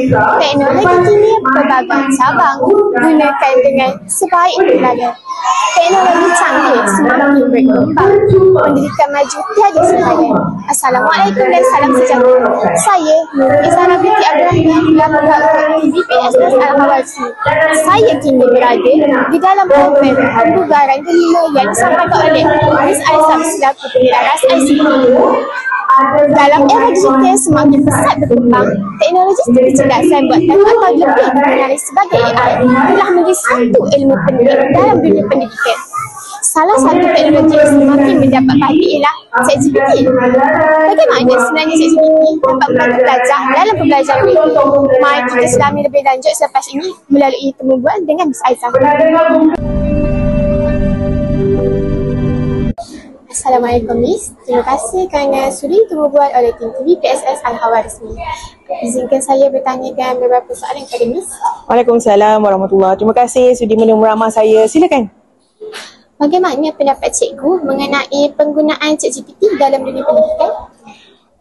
Teknologi kini berbagai cabang gunakan dengan sebaik-baiknya. Teknologi canggih semakin berkembang, pendidikan maju tiada sepadan. Assalamualaikum dan salam sejahtera. Saya Izara binti Abdul Rahman, pelaku TV PSS Al-Hawarsi. Saya kini berada di dalam program pembubaran kelima yang disampaikan oleh Miss Aisyah selaku pengaras ICT. Dalam era digital semakin pesat berkembang, teknologi kecerdasan buatan atau lebih dikenali sebagai AI telah menjadi satu ilmu penting dalam dunia pendidikan. Salah satu teknologi yang semakin mendapat perhatian ialah ChatGPT. Bagaimana sebenarnya ChatGPT dapat membantu pelajar dalam pembelajaran itu? Mari kita selami lebih lanjut selepas ini melalui temubual dengan Miss Aisyah. Assalamualaikum Miss, terima kasih kerana sudi temubual oleh tim TV PSS Al-Hawarsi. Izinkan saya bertanya dengan beberapa soalan kepada Miss. Waalaikumsalam warahmatullahi. Terima kasih sudi menerima ramah saya. Silakan. Bagaimana pendapat cikgu mengenai penggunaan ChatGPT dalam dunia pendidikan?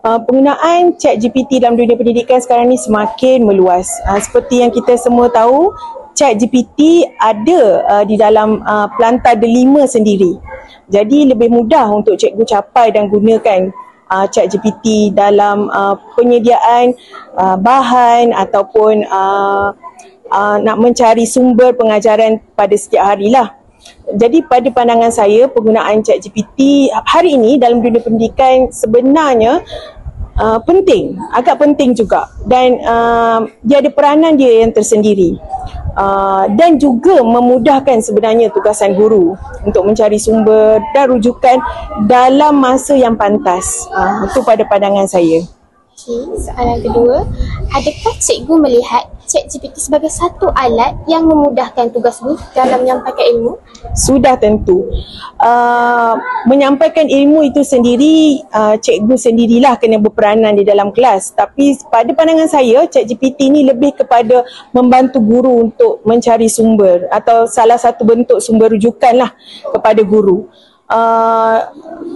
Penggunaan ChatGPT dalam dunia pendidikan sekarang ni semakin meluas. Seperti yang kita semua tahu, ChatGPT ada di dalam pelantar delima sendiri. Jadi lebih mudah untuk cikgu capai dan gunakan ChatGPT dalam penyediaan bahan ataupun nak mencari sumber pengajaran pada setiap harilah. Jadi pada pandangan saya, penggunaan ChatGPT hari ini dalam dunia pendidikan sebenarnya penting, agak penting juga, dan dia ada peranan dia yang tersendiri. Dan juga memudahkan sebenarnya tugasan guru untuk mencari sumber dan rujukan dalam masa yang pantas. Itu pada pandangan saya. Okay, soalan kedua, adakah cikgu melihat ChatGPT sebagai satu alat yang memudahkan tugas guru dalam menyampaikan ilmu? Sudah tentu. Menyampaikan ilmu itu sendiri, cikgu sendirilah kena berperanan di dalam kelas. Tapi pada pandangan saya, ChatGPT ni lebih kepada membantu guru untuk mencari sumber atau salah satu bentuk sumber rujukan lah kepada guru.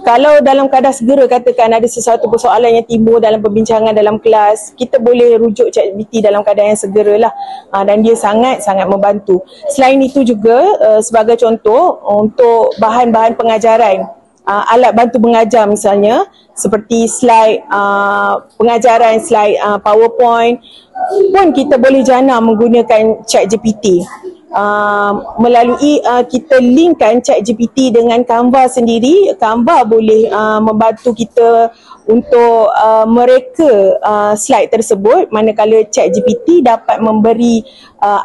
Kalau dalam keadaan segera katakan ada sesuatu persoalan yang timbul dalam perbincangan dalam kelas, kita boleh rujuk ChatGPT dalam keadaan yang segera lah, dan dia sangat-sangat membantu. Selain itu juga sebagai contoh untuk bahan-bahan pengajaran, alat bantu mengajar misalnya seperti slide pengajaran, slide PowerPoint pun kita boleh jana menggunakan ChatGPT. Melalui kita linkkan ChatGPT dengan Canva sendiri. Canva boleh membantu kita untuk mereka slide tersebut, manakala ChatGPT dapat memberi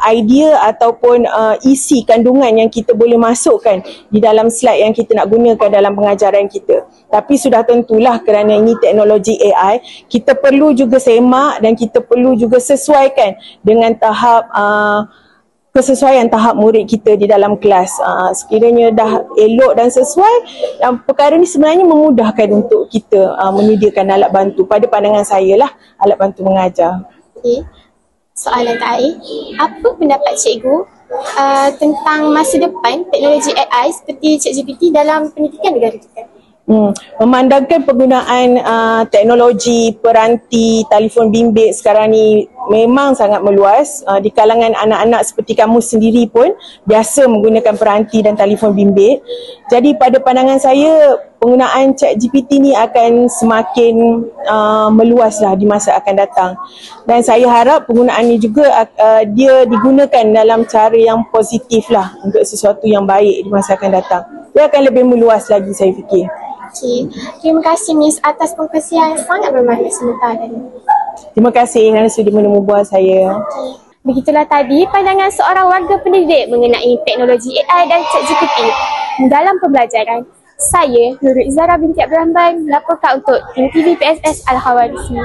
idea ataupun isi kandungan yang kita boleh masukkan di dalam slide yang kita nak gunakan dalam pengajaran kita. Tapi sudah tentulah kerana ini teknologi AI, kita perlu juga semak dan kita perlu juga sesuaikan dengan tahap kesesuaian tahap murid kita di dalam kelas. Sekiranya dah elok dan sesuai, perkara ni sebenarnya memudahkan untuk kita menyediakan alat bantu. Pada pandangan saya lah, alat bantu mengajar. Okay. Soalan terakhir, apa pendapat cikgu tentang masa depan teknologi AI seperti ChatGPT dalam pendidikan negara kita? Memandangkan penggunaan teknologi peranti telefon bimbit sekarang ni memang sangat meluas. Di kalangan anak-anak seperti kamu sendiri pun biasa menggunakan peranti dan telefon bimbit. Jadi pada pandangan saya, penggunaan ChatGPT ni akan semakin meluaslah di masa akan datang. Dan saya harap penggunaan ni juga dia digunakan dalam cara yang positif lah, untuk sesuatu yang baik di masa akan datang. Dia akan lebih meluas lagi, saya fikir. Okay. Terima kasih Miss atas perkongsian yang sangat bermakna sebentar tadi. Terima kasih kerana sudi menemubual saya. Okay. Begitulah tadi pandangan seorang warga pendidik mengenai teknologi AI dan ChatGPT dalam pembelajaran. Saya Nurul Izara binti Abdul Rahman melaporkan untuk tim TV PSS Al-Hawarsi.